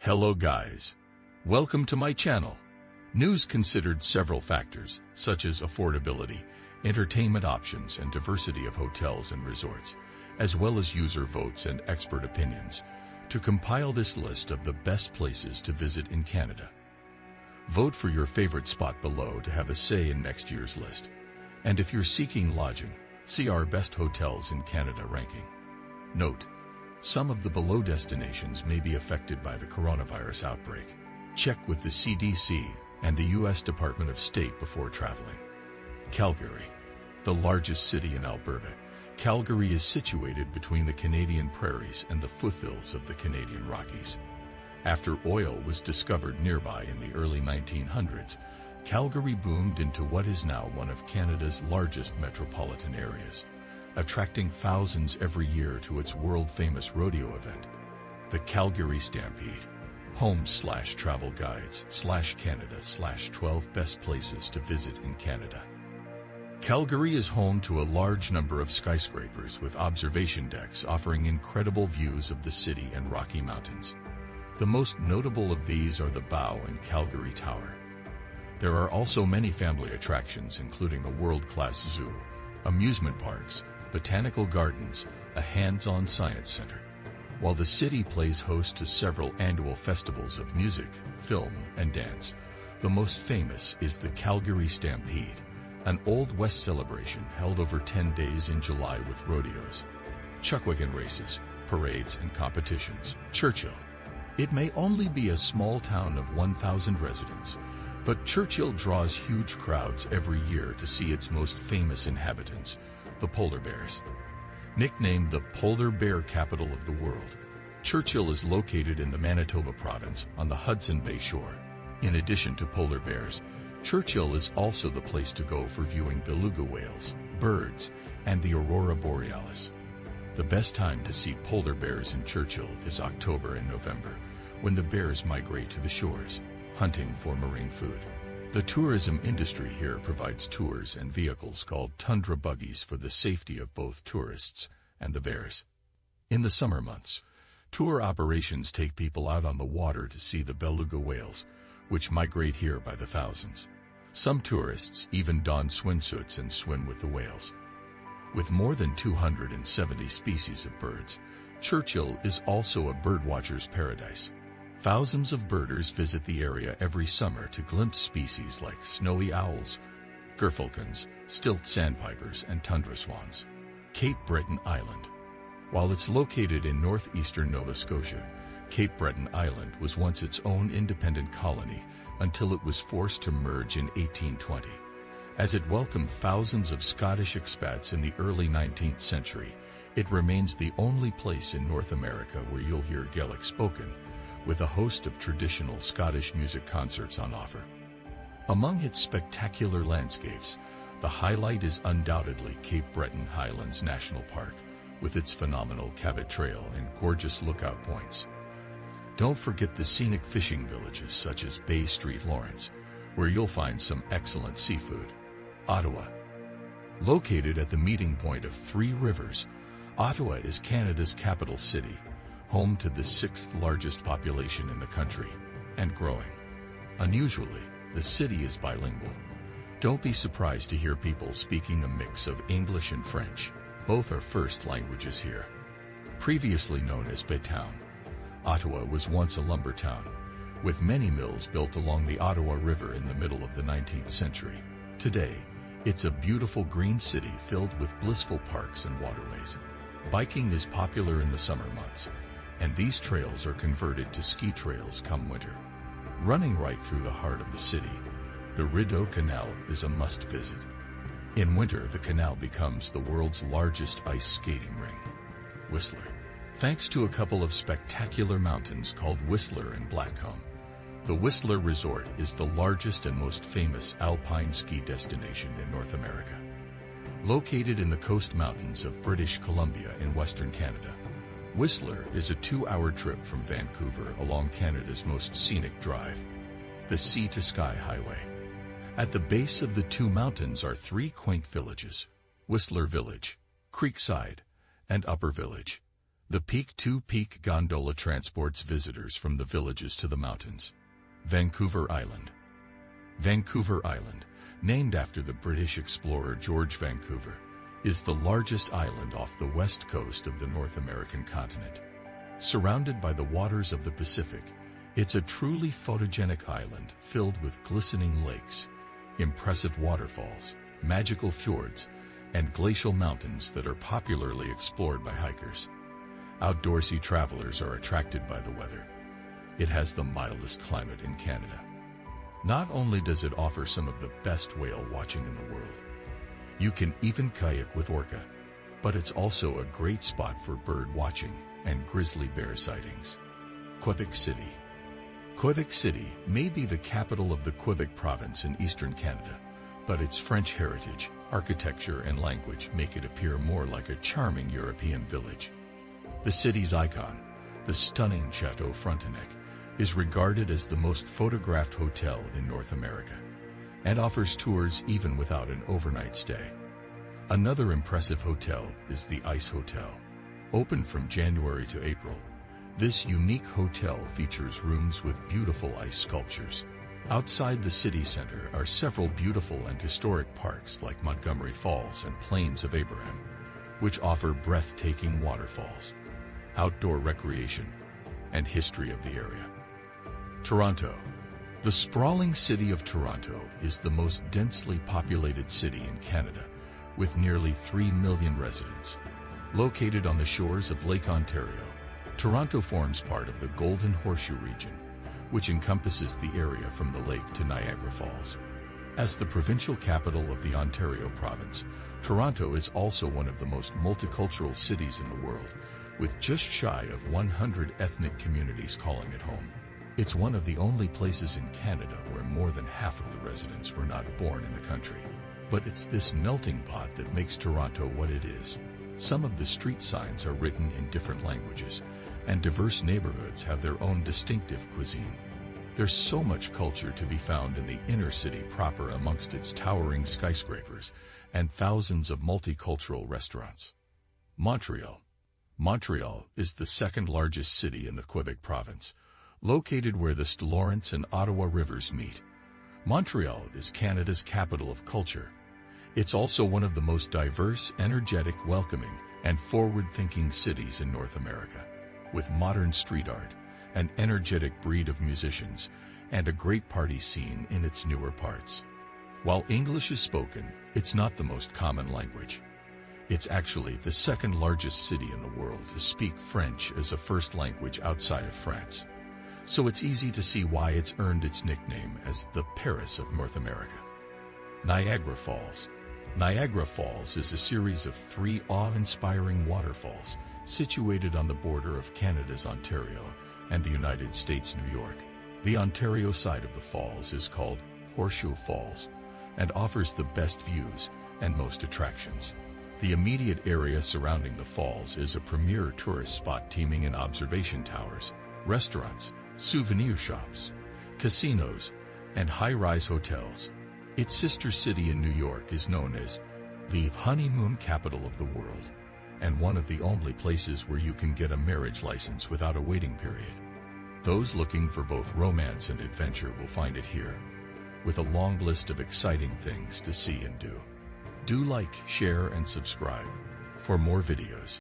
Hello guys. Welcome to my channel. News considered several factors, such as affordability, entertainment options, and diversity of hotels and resorts, as well as user votes and expert opinions, to compile this list of the best places to visit in Canada. Vote for your favorite spot below to have a say in next year's list. And if you're seeking lodging, see our best hotels in Canada ranking. Note: some of the below destinations may be affected by the coronavirus outbreak. Check with the CDC and the U.S. Department of State before traveling. Calgary, the largest city in Alberta. Calgary is situated between the Canadian prairies and the foothills of the Canadian Rockies. After oil was discovered nearby in the early 1900s, Calgary boomed into what is now one of Canada's largest metropolitan areas, attracting thousands every year to its world-famous rodeo event, the Calgary Stampede. Home/travel guides/Canada/12 best places to visit in Canada. Calgary is home to a large number of skyscrapers with observation decks offering incredible views of the city and Rocky Mountains. The most notable of these are the Bow and Calgary Tower. There are also many family attractions, including a world-class zoo, amusement parks, botanical gardens, a hands-on science center. While the city plays host to several annual festivals of music, film, and dance, the most famous is the Calgary Stampede, an Old West celebration held over 10 days in July with rodeos, chuckwagon races, parades, and competitions. Churchill. It may only be a small town of 1,000 residents, but Churchill draws huge crowds every year to see its most famous inhabitants, the polar bears. Nicknamed the polar bear capital of the world, Churchill is located in the Manitoba province on the Hudson Bay shore. In addition to polar bears, Churchill is also the place to go for viewing beluga whales, birds, and the aurora borealis. The best time to see polar bears in Churchill is October and November, when the bears migrate to the shores, hunting for marine food. The tourism industry here provides tours and vehicles called tundra buggies for the safety of both tourists and the bears. In the summer months, tour operations take people out on the water to see the beluga whales, which migrate here by the thousands. Some tourists even don swimsuits and swim with the whales. With more than 270 species of birds, Churchill is also a birdwatcher's paradise. Thousands of birders visit the area every summer to glimpse species like snowy owls, gerfalcons, stilt sandpipers, and tundra swans. Cape Breton Island. While it's located in northeastern Nova Scotia, Cape Breton Island was once its own independent colony until it was forced to merge in 1820. As it welcomed thousands of Scottish expats in the early 19th century, it remains the only place in North America where you'll hear Gaelic spoken, with a host of traditional Scottish music concerts on offer. Among its spectacular landscapes, the highlight is undoubtedly Cape Breton Highlands National Park, with its phenomenal Cabot Trail and gorgeous lookout points. Don't forget the scenic fishing villages such as Bay Street Lawrence, where you'll find some excellent seafood. Ottawa. Located at the meeting point of three rivers, Ottawa is Canada's capital city, home to the 6th largest population in the country, and growing. Unusually, the city is bilingual. Don't be surprised to hear people speaking a mix of English and French. Both are first languages here. Previously known as Baytown, Ottawa was once a lumber town, with many mills built along the Ottawa River in the middle of the 19th century. Today, it's a beautiful green city filled with blissful parks and waterways. Biking is popular in the summer months, and these trails are converted to ski trails come winter. Running right through the heart of the city, the Rideau Canal is a must-visit. In winter, the canal becomes the world's largest ice skating ring. Whistler. Thanks to a couple of spectacular mountains called Whistler and Blackcomb, the Whistler Resort is the largest and most famous alpine ski destination in North America. Located in the Coast Mountains of British Columbia in Western Canada, Whistler is a 2-hour trip from Vancouver along Canada's most scenic drive, the Sea to Sky Highway. At the base of the two mountains are three quaint villages: Whistler Village, Creekside, and Upper Village. The Peak 2 Peak gondola transports visitors from the villages to the mountains. Vancouver Island. Vancouver Island, named after the British explorer George Vancouver, is the largest island off the west coast of the North American continent. Surrounded by the waters of the Pacific, it's a truly photogenic island filled with glistening lakes, impressive waterfalls, magical fjords, and glacial mountains that are popularly explored by hikers. Outdoorsy travelers are attracted by the weather. It has the mildest climate in Canada. Not only does it offer some of the best whale watching in the world, you can even kayak with orca, but it's also a great spot for bird watching and grizzly bear sightings. Quebec City. Quebec City may be the capital of the Quebec province in eastern Canada, but its French heritage, architecture, and language make it appear more like a charming European village. The city's icon, the stunning Chateau Frontenac, is regarded as the most photographed hotel in North America and offers tours even without an overnight stay. Another impressive hotel is the Ice Hotel. Open from January to April, this unique hotel features rooms with beautiful ice sculptures. Outside the city center are several beautiful and historic parks like Montgomery Falls and Plains of Abraham, which offer breathtaking waterfalls, outdoor recreation, and history of the area. Toronto. The sprawling city of Toronto is the most densely populated city in Canada, with nearly 3 million residents. Located on the shores of Lake Ontario, Toronto forms part of the Golden Horseshoe region, which encompasses the area from the lake to Niagara Falls. As the provincial capital of the Ontario province, Toronto is also one of the most multicultural cities in the world, with just shy of 100 ethnic communities calling it home. It's one of the only places in Canada where more than half of the residents were not born in the country. But it's this melting pot that makes Toronto what it is. Some of the street signs are written in different languages, and diverse neighborhoods have their own distinctive cuisine. There's so much culture to be found in the inner city proper amongst its towering skyscrapers and thousands of multicultural restaurants. Montreal. Montreal is the second largest city in the Quebec province, located where the St. Lawrence and Ottawa rivers meet. Montreal is Canada's capital of culture. It's also one of the most diverse, energetic, welcoming, and forward-thinking cities in North America, with modern street art, an energetic breed of musicians, and a great party scene in its newer parts. While English is spoken, it's not the most common language. It's actually the second largest city in the world to speak French as a first language outside of France. So it's easy to see why it's earned its nickname as the Paris of North America. Niagara Falls. Niagara Falls is a series of 3 awe-inspiring waterfalls situated on the border of Canada's Ontario and the United States' New York. The Ontario side of the falls is called Horseshoe Falls and offers the best views and most attractions. The immediate area surrounding the falls is a premier tourist spot teeming in observation towers, restaurants, souvenir shops, casinos, and high-rise hotels. Its sister city in New York is known as the honeymoon capital of the world, and one of the only places where you can get a marriage license without a waiting period. Those looking for both romance and adventure will find it here, with a long list of exciting things to see and do. Do like, share, and subscribe for more videos.